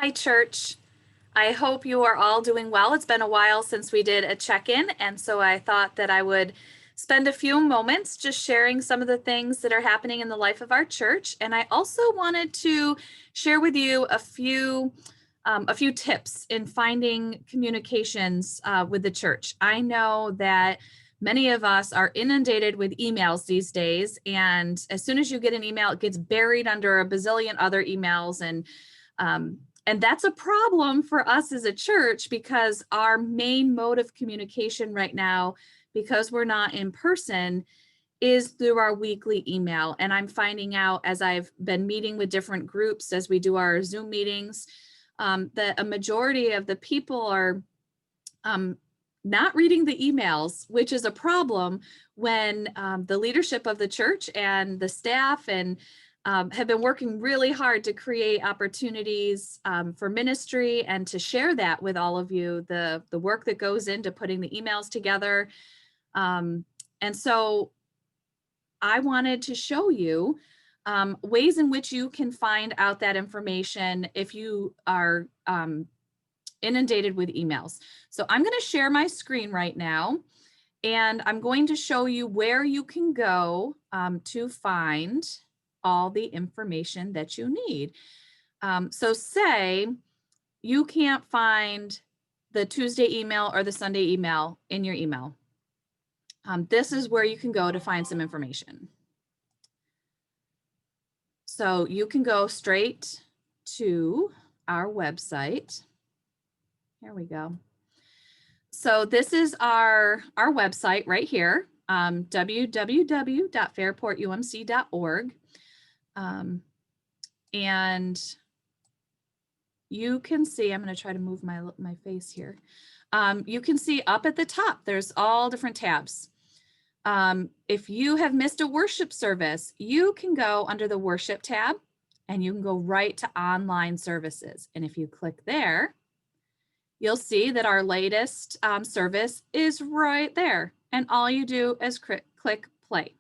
Hi, church. I hope you are all doing well. It's been a while since we did a check-in, and so I thought that I would spend a few moments just sharing some of the things that are happening in the life of our church. And I also wanted to share with you a few tips in finding communications with the church. I know that many of us are inundated with emails these days, and as soon as you get an email, it gets buried under a bazillion other emails, and that's a problem for us as a church because our main mode of communication right now, because we're not in person, is through our weekly email. And I'm finding out as I've been meeting with different groups as we do our Zoom meetings, that a majority of the people are not reading the emails, which is a problem when the leadership of the church and the staff and have been working really hard to create opportunities for ministry and to share that with all of you, the work that goes into putting the emails together. And so I wanted to show you ways in which you can find out that information if you are inundated with emails. So I'm going to share my screen right now, and I'm going to show you where you can go to find all the information that you need. So say you can't find the Tuesday email or the Sunday email in your email. This is where you can go to find some information. So you can go straight to our website. Here we go. So this is our website right here, www.fairportumc.org. And you can see, I'm going to try to move my face here. You can see up at the top, there's all different tabs. If you have missed a worship service, you can go under the worship tab and you can go right to online services. And if you click there, you'll see that our latest service is right there. And all you do is click play.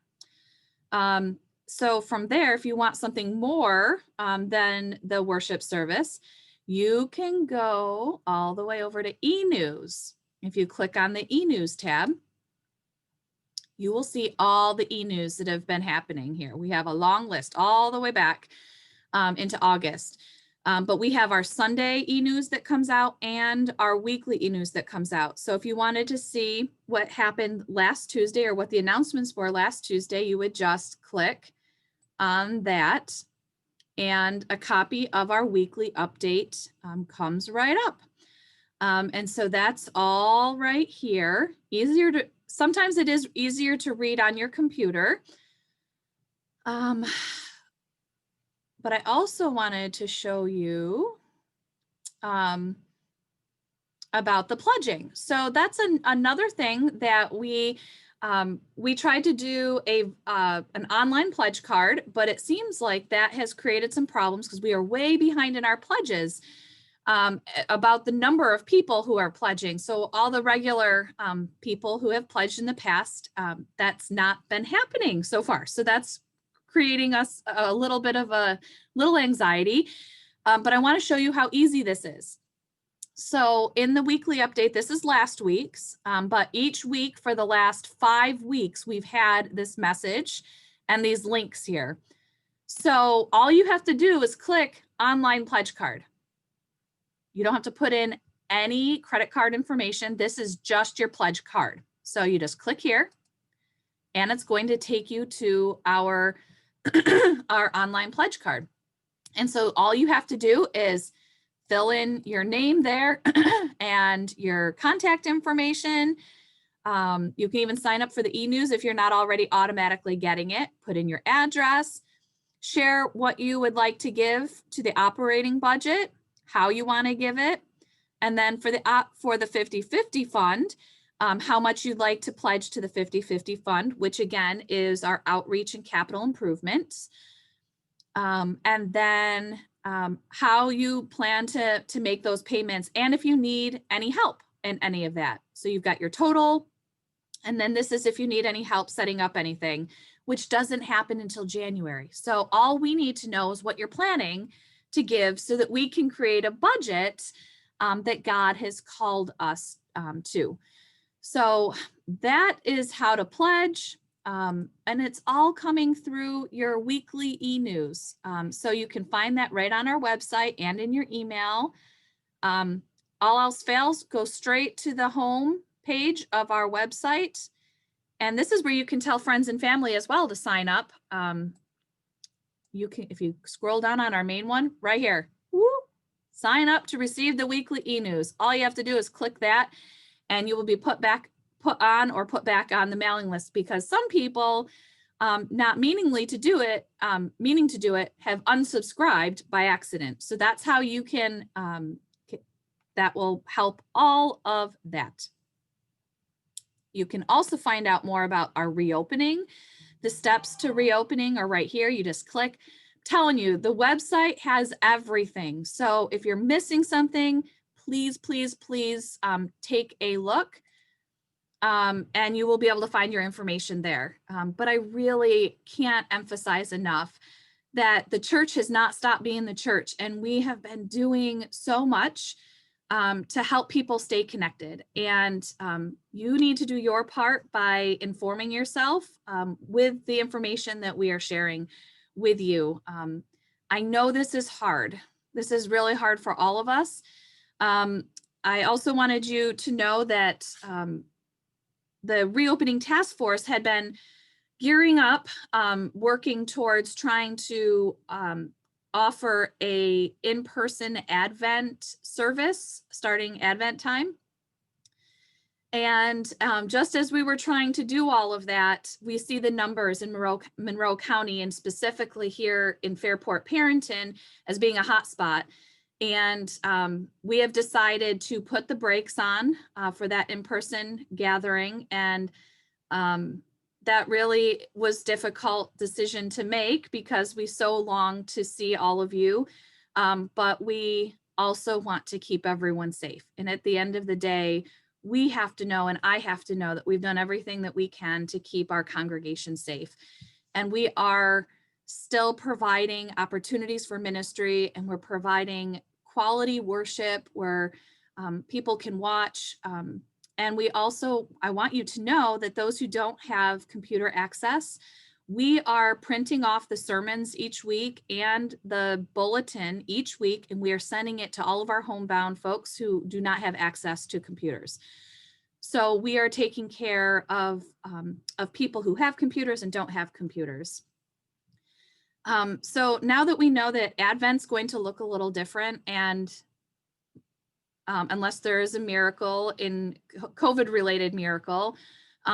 So from there, if you want something more than the worship service, you can go all the way over to e-news. If you click on the e-news tab, you will see all the e-news that have been happening here. We have a long list all the way back into August. But we have our Sunday e-news that comes out and our weekly e-news that comes out. So if you wanted to see what happened last Tuesday or what the announcements were last Tuesday, you would just click on that and a copy of our weekly update comes right up. And so that's all right here. Sometimes it is easier to read on your computer. But I also wanted to show you about the pledging. So that's another thing that we tried to do an online pledge card, but it seems like that has created some problems because we are way behind in our pledges about the number of people who are pledging. So all the regular people who have pledged in the past, that's not been happening so far. So that's creating us a little bit of a little anxiety, but I want to show you how easy this is. So in the weekly update, this is last week's, but each week for the last 5 weeks, we've had this message and these links here. So all you have to do is click online pledge card. You don't have to put in any credit card information. This is just your pledge card. So you just click here and it's going to take you to our online pledge card. And so all you have to do is fill in your name there and your contact information. You can even sign up for the e-news if you're not already automatically getting it. Put in your address, share what you would like to give to the operating budget, how you want to give it, and then for the 50/50 fund, how much you'd like to pledge to the 50/50 fund, which again is our outreach and capital improvements. And then how you plan to make those payments and if you need any help in any of that. So you've got your total, and then this is if you need any help setting up anything, which doesn't happen until January. So all we need to know is what you're planning to give so that we can create a budget that God has called us to. So that is how to pledge. And it's all coming through your weekly e-news. So you can find that right on our website and in your email. All else fails, go straight to the home page of our website. And this is where you can tell friends and family as well to sign up. You can, if you scroll down on our main one right here, sign up to receive the weekly e-news. All you have to do is click that and you will be put back on the mailing list, because some people, not meaning to do it, have unsubscribed by accident. So that's how you can, that will help all of that. You can also find out more about our reopening. The steps to reopening are right here. You just click. I'm telling you, the website has everything. So if you're missing something, please, please, please take a look. And you will be able to find your information there. But I really can't emphasize enough that the church has not stopped being the church, and we have been doing so much to help people stay connected. And you need to do your part by informing yourself with the information that we are sharing with you. I know this is hard. This is really hard for all of us. I also wanted you to know that the reopening task force had been gearing up, working towards trying to offer a in-person Advent service starting Advent time. And just as we were trying to do all of that, we see the numbers in Monroe County, and specifically here in Fairport Perrington, as being a hotspot. And we have decided to put the brakes on for that in-person gathering. And that really was a difficult decision to make, because we so long to see all of you. But we also want to keep everyone safe. And at the end of the day, we have to know, and I have to know, that we've done everything that we can to keep our congregation safe. And we are still providing opportunities for ministry, and we're providing quality worship where people can watch. And we also, I want you to know that those who don't have computer access, we are printing off the sermons each week and the bulletin each week, and we are sending it to all of our homebound folks who do not have access to computers. So we are taking care of people who have computers and don't have computers. So now that we know that Advent's going to look a little different, and unless there is a miracle, in COVID-related miracle,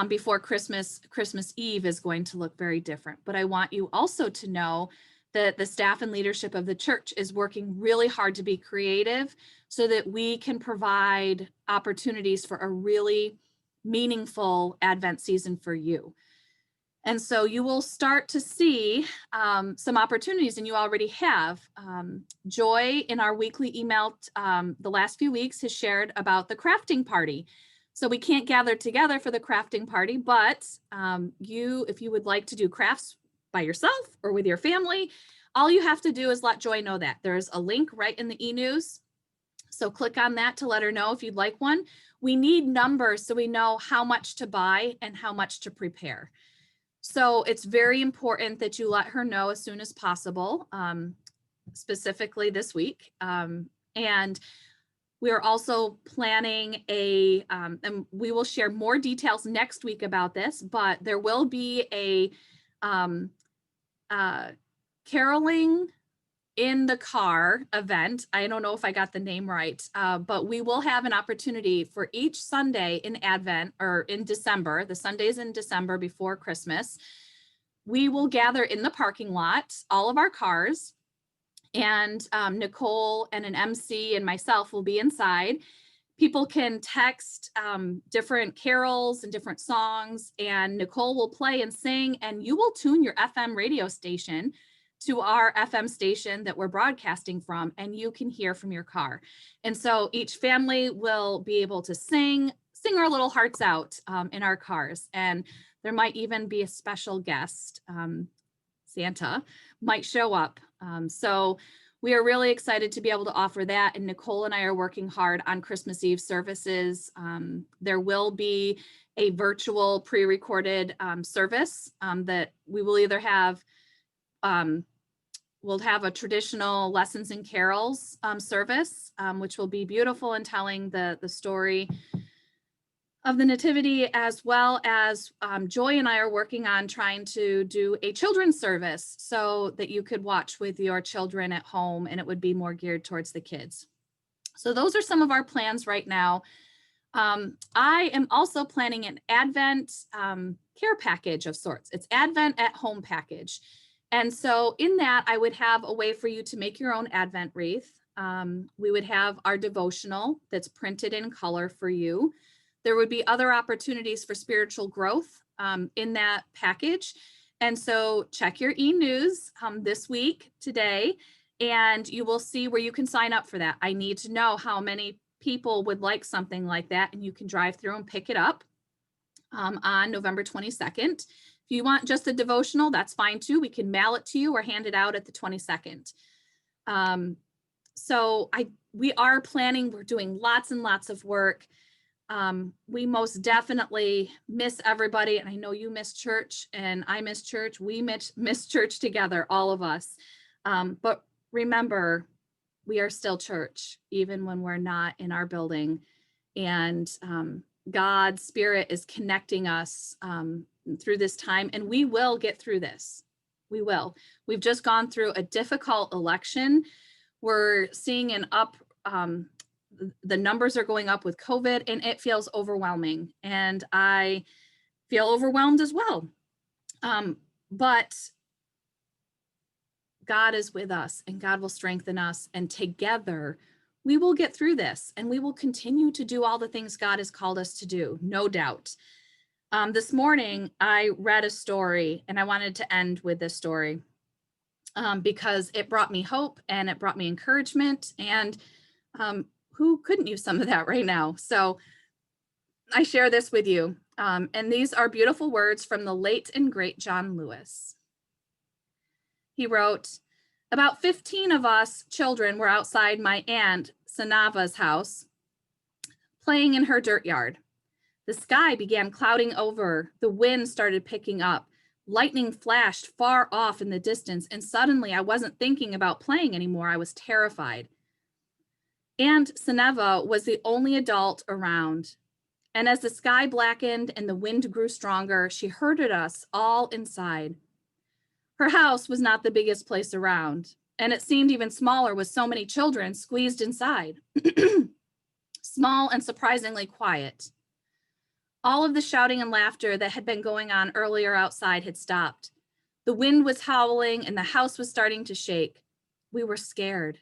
before Christmas Eve is going to look very different. But I want you also to know that the staff and leadership of the church is working really hard to be creative so that we can provide opportunities for a really meaningful Advent season for you. And so you will start to see some opportunities, and you already have. Joy in our weekly email the last few weeks has shared about the crafting party. So we can't gather together for the crafting party, but if you would like to do crafts by yourself or with your family, all you have to do is let Joy know that. There's a link right in the e-news. So click on that to let her know if you'd like one. We need numbers so we know how much to buy and how much to prepare. So it's very important that you let her know as soon as possible, specifically this week. And we are also planning and we will share more details next week about this, but there will be a caroling in the car event. I don't know if I got the name right, but we will have an opportunity for each Sunday in Advent, or in December, the Sundays in December before Christmas. We will gather in the parking lot, all of our cars, and Nicole and an MC and myself will be inside. People can text different carols and different songs, and Nicole will play and sing, and you will tune your FM radio station to our FM station that we're broadcasting from, and you can hear from your car. And so each family will be able to sing our little hearts out in our cars. And there might even be a special guest, Santa might show up. So we are really excited to be able to offer that. And Nicole and I are working hard on Christmas Eve services. There will be a virtual pre-recorded service that we will either have, we'll have a traditional lessons and carols service, which will be beautiful and telling the story of the Nativity, as well as Joy and I are working on trying to do a children's service so that you could watch with your children at home and it would be more geared towards the kids. So those are some of our plans right now. I am also planning an Advent care package of sorts. It's Advent at home package. And so in that, I would have a way for you to make your own Advent wreath. We would have our devotional that's printed in color for you. There would be other opportunities for spiritual growth in that package. And so check your e-news this week, today, and you will see where you can sign up for that. I need to know how many people would like something like that, and you can drive through and pick it up on November 22nd. If you want just a devotional, that's fine too. We can mail it to you or hand it out at the 22nd. So we are planning, we're doing lots and lots of work. We most definitely miss everybody. And I know you miss church and I miss church. We miss church together, all of us. But remember, we are still church, even when we're not in our building. And God's Spirit is connecting us through this time, and we will get through this. We will. We've just gone through a difficult election. We're seeing an up, the numbers are going up with COVID, and it feels overwhelming. And I feel overwhelmed as well. But God is with us, and God will strengthen us, and together we will get through this, and we will continue to do all the things God has called us to do, no doubt. This morning, I read a story, and I wanted to end with this story because it brought me hope and it brought me encouragement, and who couldn't use some of that right now? So I share this with you. And these are beautiful words from the late and great John Lewis. He wrote, "About 15 of us children were outside my aunt Sanava's house, playing in her dirt yard. The sky began clouding over. The wind started picking up. Lightning flashed far off in the distance, and suddenly I wasn't thinking about playing anymore. I was terrified. Aunt Sanava was the only adult around. And as the sky blackened and the wind grew stronger, she herded us all inside. Her house was not the biggest place around, and it seemed even smaller with so many children squeezed inside. Small and surprisingly quiet. All of the shouting and laughter that had been going on earlier outside had stopped. The wind was howling and the house was starting to shake. We were scared.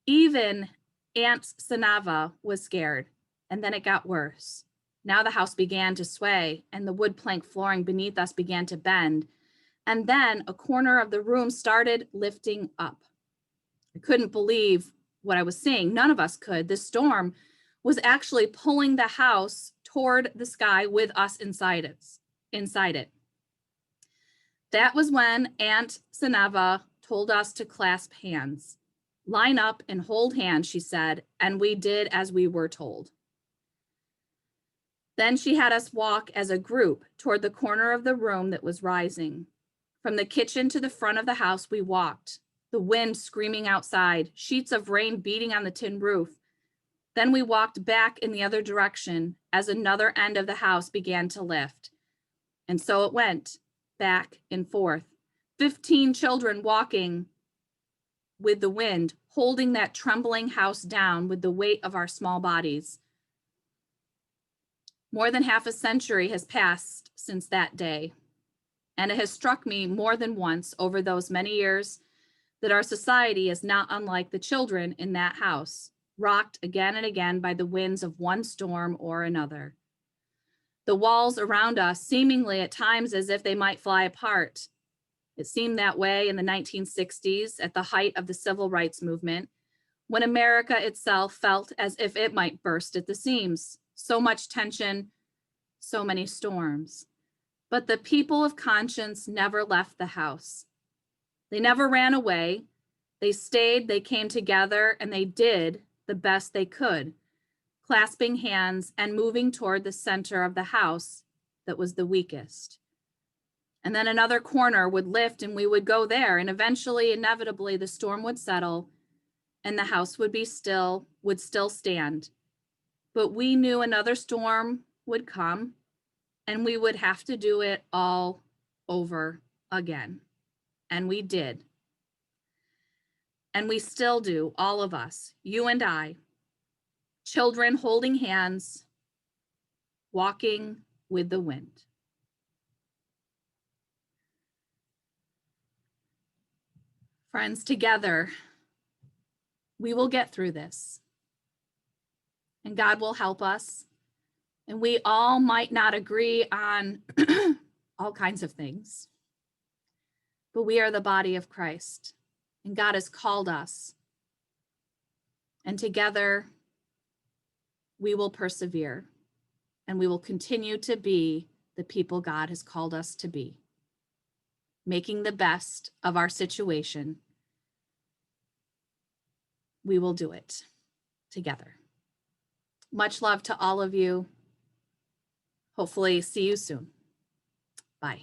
Even Aunt Sanava was scared, and then it got worse. Now the house began to sway, and the wood plank flooring beneath us began to bend. And then a corner of the room started lifting up. I couldn't believe what I was seeing. None of us could. The storm was actually pulling the house toward the sky with us inside it. That was when Aunt Sanava told us to clasp hands. Line up and hold hands, she said, and we did as we were told. Then she had us walk as a group toward the corner of the room that was rising. From the kitchen to the front of the house, we walked, the wind screaming outside, sheets of rain beating on the tin roof. Then we walked back in the other direction as another end of the house began to lift. And so it went, back and forth. 15 children walking with the wind, holding that trembling house down with the weight of our small bodies. More than half a century has passed since that day, and it has struck me more than once over those many years that our society is not unlike the children in that house, rocked again and again by the winds of one storm or another. The walls around us seemingly at times as if they might fly apart. It seemed that way in the 1960s at the height of the civil rights movement, when America itself felt as if it might burst at the seams. So much tension, so many storms. But the people of conscience never left the house. They never ran away. They stayed, they came together, and they did the best they could, clasping hands and moving toward the center of the house that was the weakest. And then another corner would lift and we would go there. And eventually, inevitably, the storm would settle and the house would be still, would still stand. But we knew another storm would come and we would have to do it all over again. And we did. And we still do, all of us, you and I, children holding hands, walking with the wind. Friends, together, we will get through this. And God will help us. And we all might not agree on all kinds of things, but we are the body of Christ, and God has called us. And together, we will persevere, and we will continue to be the people God has called us to be, making the best of our situation. We will do it together. Much love to all of you. Hopefully, see you soon. Bye.